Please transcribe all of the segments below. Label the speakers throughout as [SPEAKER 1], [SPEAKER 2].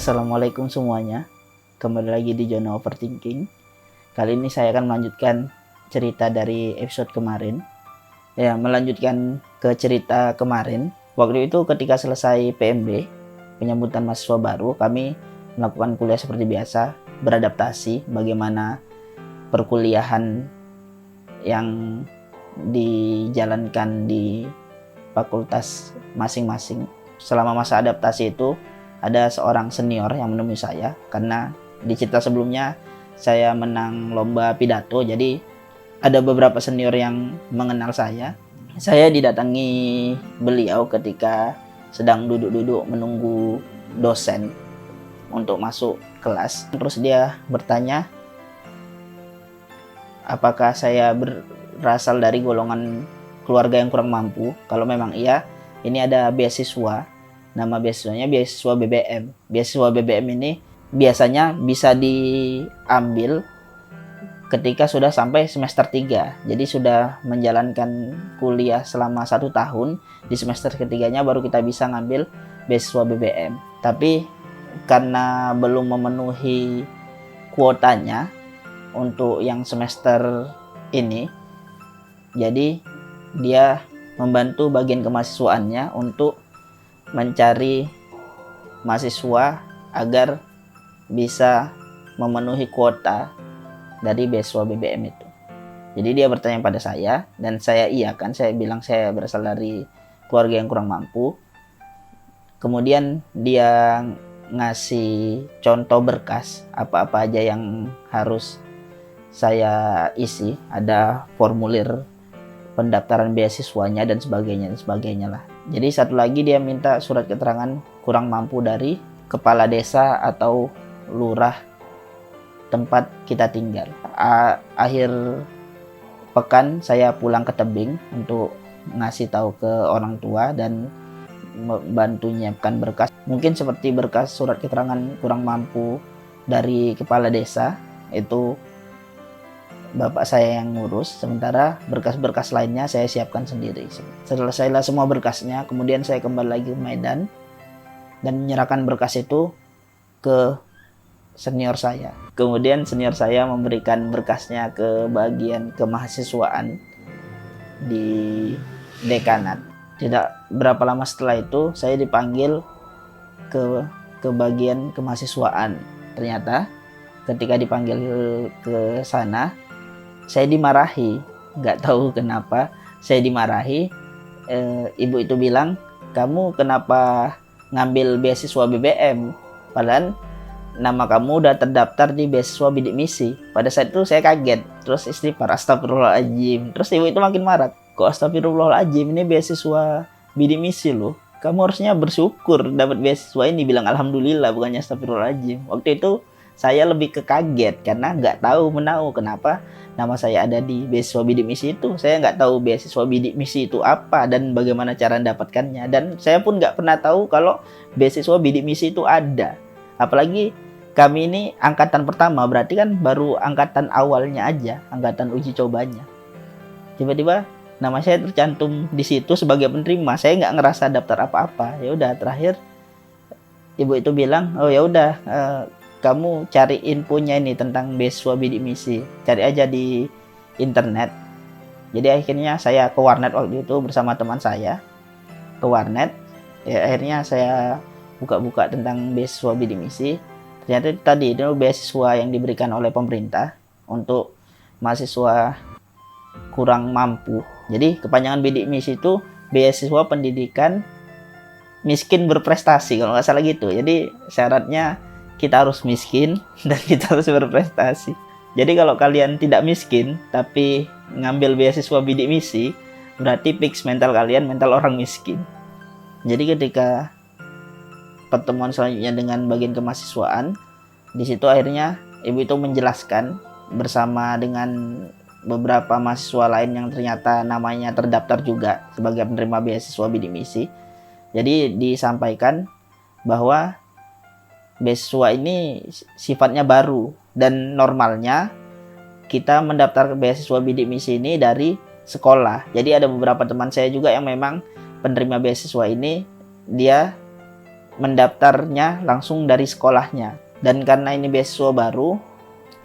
[SPEAKER 1] Assalamualaikum semuanya. Kembali lagi di Zona Overthinking. Kali ini saya akan melanjutkan cerita dari episode kemarin. Melanjutkan ke cerita kemarin. Waktu itu ketika selesai PMB, penyambutan mahasiswa baru, kami melakukan kuliah seperti biasa, beradaptasi bagaimana perkuliahan yang dijalankan di fakultas masing-masing. Selama masa adaptasi itu ada seorang senior yang menemui saya karena di cerita sebelumnya saya menang lomba pidato, jadi ada beberapa senior yang mengenal saya. Saya didatangi beliau ketika sedang duduk-duduk menunggu dosen untuk masuk kelas. Terus dia bertanya apakah saya berasal dari golongan keluarga yang kurang mampu. Kalau memang iya, ini ada beasiswa. Nama beasiswanya beasiswa BBM. Beasiswa BBM ini biasanya bisa diambil ketika sudah sampai semester 3. Jadi sudah menjalankan kuliah selama 1 tahun. Di semester ketiganya baru kita bisa ngambil beasiswa BBM. Tapi karena belum memenuhi kuotanya untuk yang semester ini, jadi dia membantu bagian kemahasiswaannya untuk mencari mahasiswa agar bisa memenuhi kuota dari beasiswa BBM itu. Jadi dia bertanya pada saya dan saya iakan, saya bilang saya berasal dari keluarga yang kurang mampu. Kemudian dia ngasih contoh berkas apa-apa aja yang harus saya isi, ada formulir pendaftaran beasiswanya dan sebagainya lah. Jadi satu lagi dia minta surat keterangan kurang mampu dari kepala desa atau lurah tempat kita tinggal. Akhir pekan saya pulang ke tebing untuk ngasih tahu ke orang tua dan membantu nyiapkan berkas. Mungkin seperti berkas surat keterangan kurang mampu dari kepala desa, itu bapak saya yang ngurus, sementara berkas-berkas lainnya saya siapkan sendiri. Selesailah semua berkasnya, kemudian saya kembali lagi ke Medan dan menyerahkan berkas itu ke senior saya. Kemudian senior saya memberikan berkasnya ke bagian kemahasiswaan di dekanat. Tidak berapa lama setelah itu saya dipanggil ke bagian kemahasiswaan. Ternyata ketika dipanggil ke sana, saya dimarahi, nggak tahu kenapa saya dimarahi. Ibu itu bilang, kamu kenapa ngambil beasiswa BBM? Padahal nama kamu udah terdaftar di beasiswa bidik misi. Pada saat itu saya kaget, terus istighfar, astagfirullahaladzim. Terus ibu itu makin marah, kok astagfirullahaladzim, ini beasiswa bidik misi loh. Kamu harusnya bersyukur dapat beasiswa ini, bilang alhamdulillah bukannya astagfirullahaladzim. Waktu itu saya lebih ke kaget karena nggak tahu menahu kenapa nama saya ada di beasiswa bidik misi itu. Saya nggak tahu beasiswa bidik misi itu apa dan bagaimana cara mendapatkannya. Dan saya pun nggak pernah tahu kalau beasiswa bidik misi itu ada. Apalagi kami ini angkatan pertama, berarti kan baru angkatan awalnya aja, angkatan uji cobanya. Tiba-tiba nama saya tercantum di situ sebagai penerima. Saya nggak ngerasa daftar apa-apa. Ya udah, terakhir ibu itu bilang, oh ya udah, kamu cari infonya ini tentang beasiswa bidik misi, cari aja di internet. Jadi akhirnya saya ke warnet waktu itu bersama teman saya, ke warnet. Ya, akhirnya saya buka-buka tentang beasiswa bidik misi. Ternyata tadi itu beasiswa yang diberikan oleh pemerintah untuk mahasiswa kurang mampu. Jadi kepanjangan bidik misi itu beasiswa pendidikan miskin berprestasi, kalau nggak salah gitu. Jadi syaratnya kita harus miskin dan kita harus berprestasi. Jadi kalau kalian tidak miskin tapi ngambil beasiswa bidik misi, berarti fix mental kalian mental orang miskin. Jadi ketika pertemuan selanjutnya dengan bagian kemahasiswaan, di situ akhirnya ibu itu menjelaskan bersama dengan beberapa mahasiswa lain yang ternyata namanya terdaftar juga sebagai penerima beasiswa bidik misi. Jadi disampaikan bahwa beasiswa ini sifatnya baru dan normalnya kita mendaftar ke beasiswa bidik misi ini dari sekolah. Jadi ada beberapa teman saya juga yang memang penerima beasiswa ini, dia mendaftarnya langsung dari sekolahnya. Dan karena ini beasiswa baru,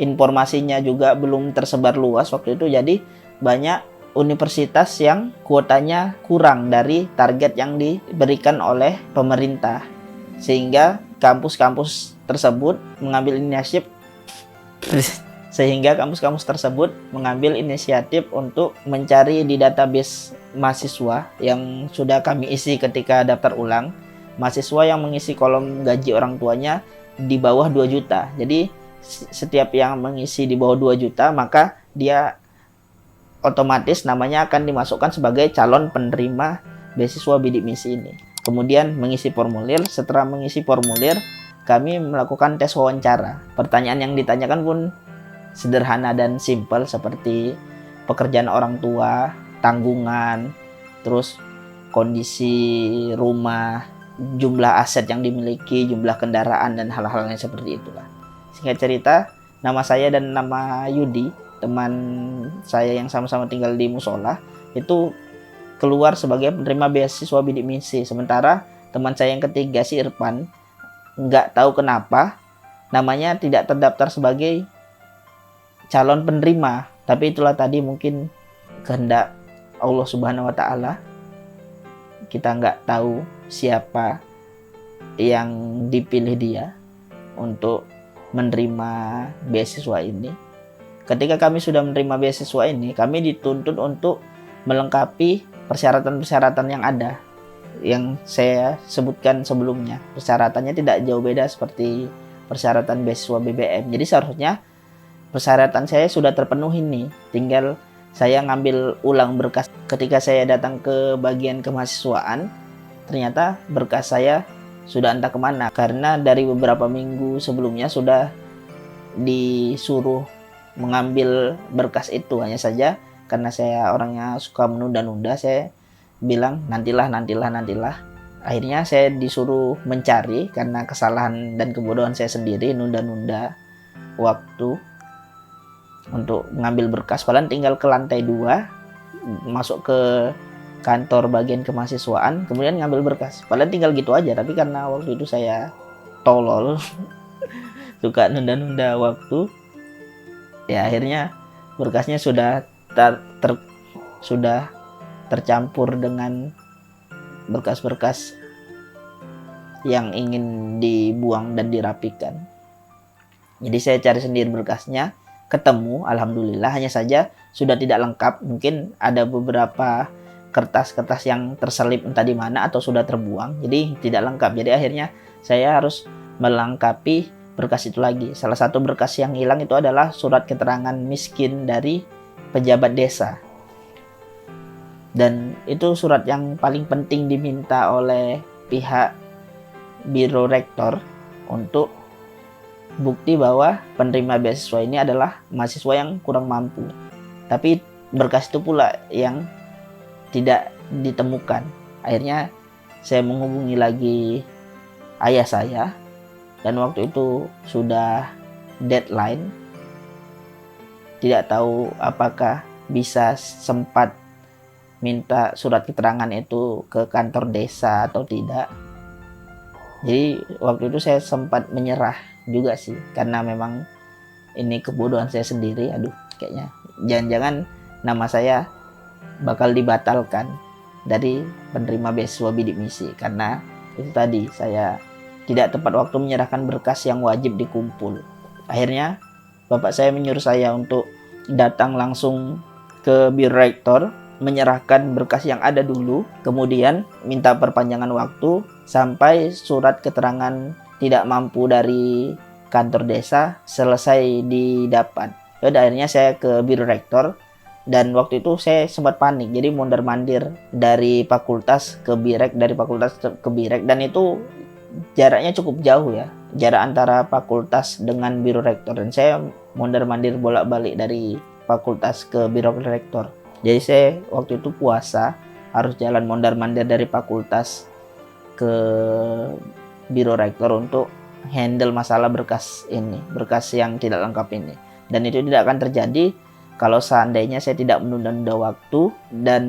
[SPEAKER 1] informasinya juga belum tersebar luas waktu itu, jadi banyak universitas yang kuotanya kurang dari target yang diberikan oleh pemerintah, sehingga kampus-kampus tersebut mengambil inisiatif untuk mencari di database mahasiswa yang sudah kami isi ketika daftar ulang, mahasiswa yang mengisi kolom gaji orang tuanya di bawah 2 juta. Jadi setiap yang mengisi di bawah 2 juta, maka dia otomatis namanya akan dimasukkan sebagai calon penerima beasiswa bidik misi ini. Kemudian mengisi formulir. Setelah mengisi formulir, kami melakukan tes wawancara. Pertanyaan yang ditanyakan pun sederhana dan simpel, seperti pekerjaan orang tua, tanggungan, terus kondisi rumah, jumlah aset yang dimiliki, jumlah kendaraan, dan hal-hal yang seperti itulah. Singkat cerita, nama saya dan nama Yudi, teman saya yang sama-sama tinggal di musola, itu keluar sebagai penerima beasiswa bidik misi. Sementara teman saya yang ketiga, si Irfan, nggak tahu kenapa namanya tidak terdaftar sebagai calon penerima. Tapi itulah tadi mungkin kehendak Allah Subhanahu wa Ta'ala. Kita nggak tahu siapa yang dipilih dia untuk menerima beasiswa ini. Ketika kami sudah menerima beasiswa ini, kami dituntut untuk melengkapi persyaratan-persyaratan yang ada, yang saya sebutkan sebelumnya. Persyaratannya tidak jauh beda seperti persyaratan beasiswa BBM. Jadi seharusnya persyaratan saya sudah terpenuhi nih. Tinggal saya ngambil ulang berkas. Ketika saya datang ke bagian kemahasiswaan, ternyata berkas saya sudah entah kemana. Karena dari beberapa minggu sebelumnya sudah disuruh mengambil berkas itu. Hanya saja karena saya orangnya suka menunda-nunda, saya bilang nantilah. Akhirnya saya disuruh mencari karena kesalahan dan kebodohan saya sendiri, nunda-nunda waktu untuk mengambil berkas. Padahal tinggal ke lantai 2, masuk ke kantor bagian kemahasiswaan, kemudian ngambil berkas. Padahal tinggal gitu aja, tapi karena waktu itu saya tolol suka nunda-nunda waktu, ya akhirnya berkasnya sudah tercampur dengan berkas-berkas yang ingin dibuang dan dirapikan. Jadi saya cari sendiri berkasnya, ketemu, alhamdulillah. Hanya saja sudah tidak lengkap, mungkin ada beberapa kertas-kertas yang terselip entah di mana atau sudah terbuang, jadi tidak lengkap. Jadi akhirnya saya harus melengkapi berkas itu lagi. Salah satu berkas yang hilang itu adalah surat keterangan miskin dari pejabat desa. Dan itu surat yang paling penting diminta oleh pihak Biro Rektor untuk bukti bahwa penerima beasiswa ini adalah mahasiswa yang kurang mampu. Tapi berkas itu pula yang tidak ditemukan. Akhirnya saya menghubungi lagi ayah saya, dan waktu itu sudah deadline. Tidak tahu apakah bisa sempat minta surat keterangan itu ke kantor desa atau tidak. Jadi waktu itu saya sempat menyerah juga sih, karena memang ini kebodohan saya sendiri. Aduh, kayaknya jangan-jangan nama saya bakal dibatalkan dari penerima beasiswa bidik misi, karena itu tadi saya tidak tepat waktu menyerahkan berkas yang wajib dikumpul. Akhirnya bapak saya menyuruh saya untuk datang langsung ke Biro Rektor, menyerahkan berkas yang ada dulu, kemudian minta perpanjangan waktu sampai surat keterangan tidak mampu dari kantor desa selesai didapat. Yaudah, akhirnya saya ke Biro Rektor, dan waktu itu saya sempat panik, jadi mondar-mandir dari fakultas ke Birek, dari fakultas ke Birek, dan itu jaraknya cukup jauh ya, jarak antara fakultas dengan Biro Rektor, dan saya mondar-mandir bolak-balik dari fakultas ke Biro Rektor. Jadi saya waktu itu puasa harus jalan mondar-mandir dari fakultas ke Biro Rektor untuk handle masalah berkas ini, berkas yang tidak lengkap ini. Dan itu tidak akan terjadi kalau seandainya saya tidak menunda-nunda waktu dan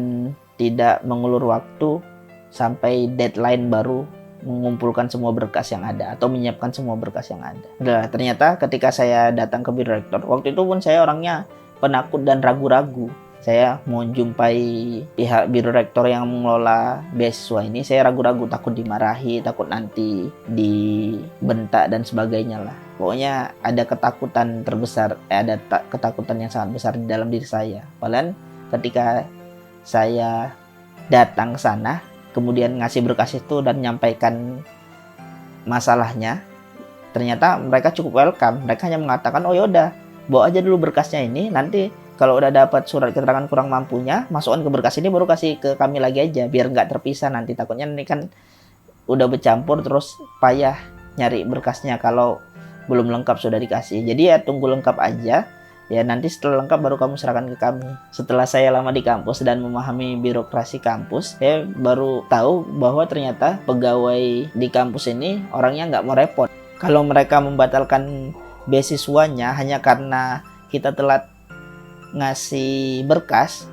[SPEAKER 1] tidak mengulur waktu sampai deadline baru mengumpulkan semua berkas yang ada atau menyiapkan semua berkas yang ada. Nah, ternyata ketika saya datang ke biro rektor, waktu itu pun saya orangnya penakut dan ragu-ragu. Saya mau jumpai pihak biro rektor yang mengelola beasiswa ini, saya ragu-ragu, takut dimarahi, takut nanti dibentak dan sebagainya lah. Pokoknya ada ketakutan terbesar, ada ketakutan yang sangat besar di dalam diri saya. Padahal ketika saya datang ke sana, kemudian ngasih berkas itu dan nyampaikan masalahnya, ternyata mereka cukup welcome. Mereka hanya mengatakan, oh yaudah, bawa aja dulu berkasnya ini, nanti kalau udah dapat surat keterangan kurang mampunya, masukkan ke berkas ini, baru kasih ke kami lagi aja, biar nggak terpisah nanti. Takutnya ini kan udah bercampur terus payah nyari berkasnya kalau belum lengkap sudah dikasih. Jadi ya tunggu lengkap aja. Ya nanti setelah lengkap baru kamu serahkan ke kami. Setelah saya lama di kampus dan memahami birokrasi kampus, saya baru tahu bahwa ternyata pegawai di kampus ini orangnya nggak mau repot. Kalau mereka membatalkan beasiswanya hanya karena kita telat ngasih berkas,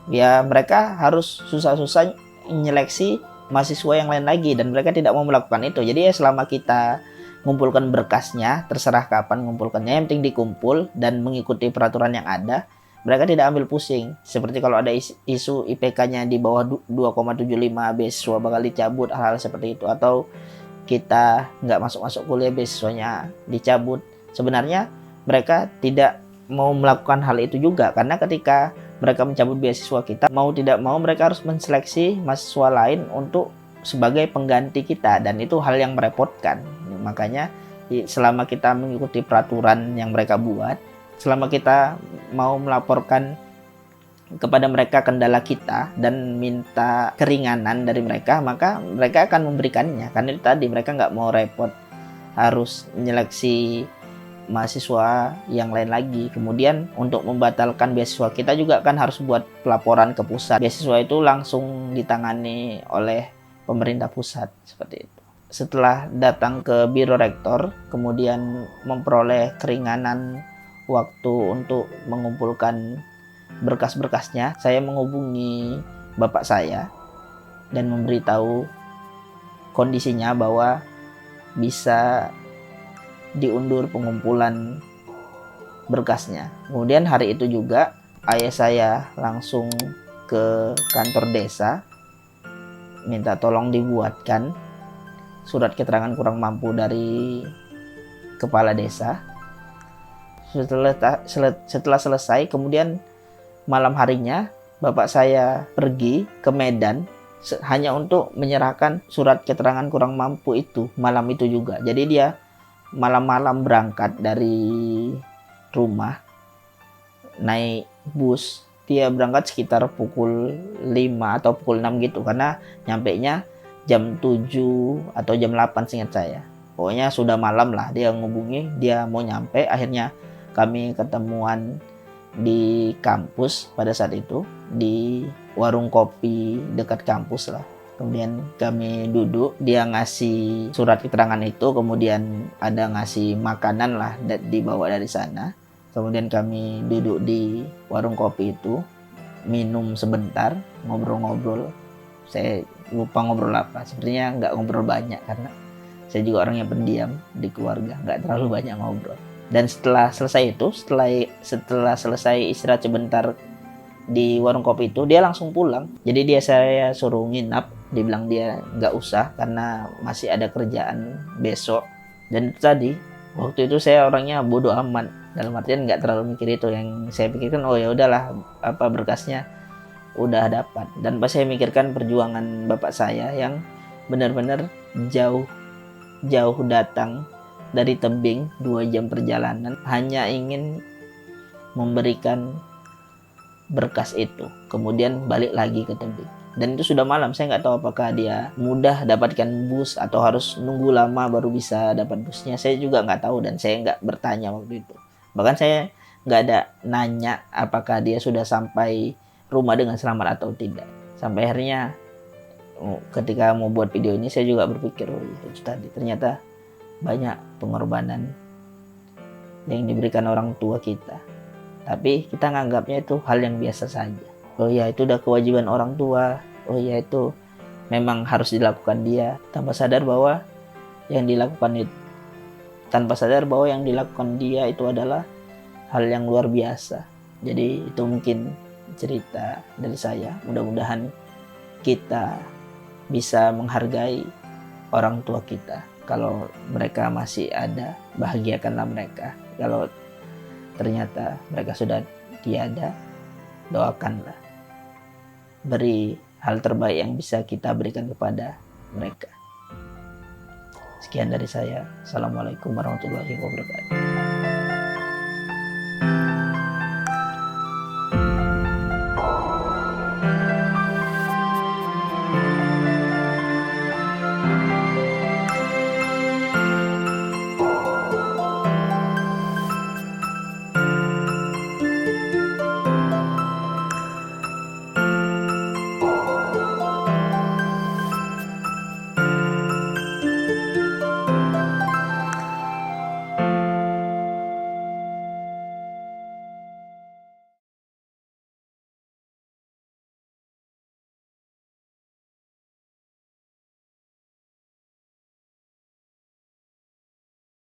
[SPEAKER 1] ya mereka harus susah-susah menyeleksi mahasiswa yang lain lagi, dan mereka tidak mau melakukan itu. Jadi ya selama kita ngumpulkan berkasnya, terserah kapan ngumpulkannya, yang penting dikumpul dan mengikuti peraturan yang ada, mereka tidak ambil pusing. Seperti kalau ada isu IPK-nya di bawah 2,75, beasiswa bakal dicabut, hal-hal seperti itu. Atau kita nggak masuk-masuk kuliah, beasiswanya dicabut. Sebenarnya mereka tidak mau melakukan hal itu juga, karena ketika mereka mencabut beasiswa kita, mau tidak mau mereka harus menseleksi mahasiswa lain untuk sebagai pengganti kita, dan itu hal yang merepotkan. Makanya selama kita mengikuti peraturan yang mereka buat, selama kita mau melaporkan kepada mereka kendala kita dan minta keringanan dari mereka, maka mereka akan memberikannya. Karena itu tadi, mereka nggak mau repot harus menyeleksi mahasiswa yang lain lagi. Kemudian untuk membatalkan beasiswa kita juga kan harus buat pelaporan ke pusat. Beasiswa itu langsung ditangani oleh pemerintah pusat, seperti itu. Setelah datang ke biro rektor, kemudian memperoleh keringanan waktu untuk mengumpulkan berkas-berkasnya, saya menghubungi bapak saya dan memberitahu kondisinya bahwa bisa diundur pengumpulan berkasnya. Kemudian hari itu juga ayah saya langsung ke kantor desa minta tolong dibuatkan surat keterangan kurang mampu dari kepala desa. Setelah selesai, kemudian malam harinya bapak saya pergi ke Medan hanya untuk menyerahkan surat keterangan kurang mampu itu malam itu juga. Jadi dia malam-malam berangkat dari rumah naik bus. Dia berangkat sekitar pukul 5 atau pukul 6 gitu, karena nyampenya jam 7 atau jam 8 seingat saya. Pokoknya sudah malam lah dia ngubungi, dia mau nyampe. Akhirnya kami ketemuan di kampus pada saat itu, di warung kopi dekat kampus lah. Kemudian kami duduk, dia ngasih surat keterangan itu, kemudian ada ngasih makanan lah dibawa dari sana. Kemudian kami duduk di warung kopi itu, minum sebentar, ngobrol-ngobrol. Saya lupa ngobrol apa, sepertinya nggak ngobrol banyak karena saya juga orangnya pendiam di keluarga, nggak terlalu banyak ngobrol. Dan setelah selesai itu, setelah selesai istirahat sebentar di warung kopi itu, dia langsung pulang. Jadi saya suruh nginap, dibilang dia nggak usah karena masih ada kerjaan besok. Dan itu tadi, waktu itu saya orangnya bodoh amat. Dalam artian nggak terlalu mikir itu. Yang saya pikirkan, oh ya udahlah, apa berkasnya udah dapat. Dan pas saya mikirkan perjuangan bapak saya yang benar-benar jauh datang dari tebing, 2 jam perjalanan, hanya ingin memberikan berkas itu, kemudian balik lagi ke tebing. Dan itu sudah malam, saya nggak tahu apakah dia mudah dapatkan bus atau harus nunggu lama baru bisa dapat busnya. Saya juga nggak tahu dan saya nggak bertanya waktu itu. Bahkan saya nggak ada nanya apakah dia sudah sampai rumah dengan selamat atau tidak. Sampai akhirnya ketika mau buat video ini, saya juga berpikir, oh itu tadi, ternyata banyak pengorbanan yang diberikan orang tua kita. Tapi kita nganggapnya itu hal yang biasa saja. Oh ya, itu udah kewajiban orang tua. Oh ya, itu memang harus dilakukan dia tanpa sadar bahwa yang dilakukan dia itu adalah hal yang luar biasa. Jadi itu mungkin cerita dari saya. Mudah-mudahan kita bisa menghargai orang tua kita. Kalau mereka masih ada, bahagiakanlah mereka. Kalau ternyata mereka sudah tiada, doakanlah. Beri hal terbaik yang bisa kita berikan kepada mereka. Sekian dari saya. Assalamualaikum warahmatullahi wabarakatuh.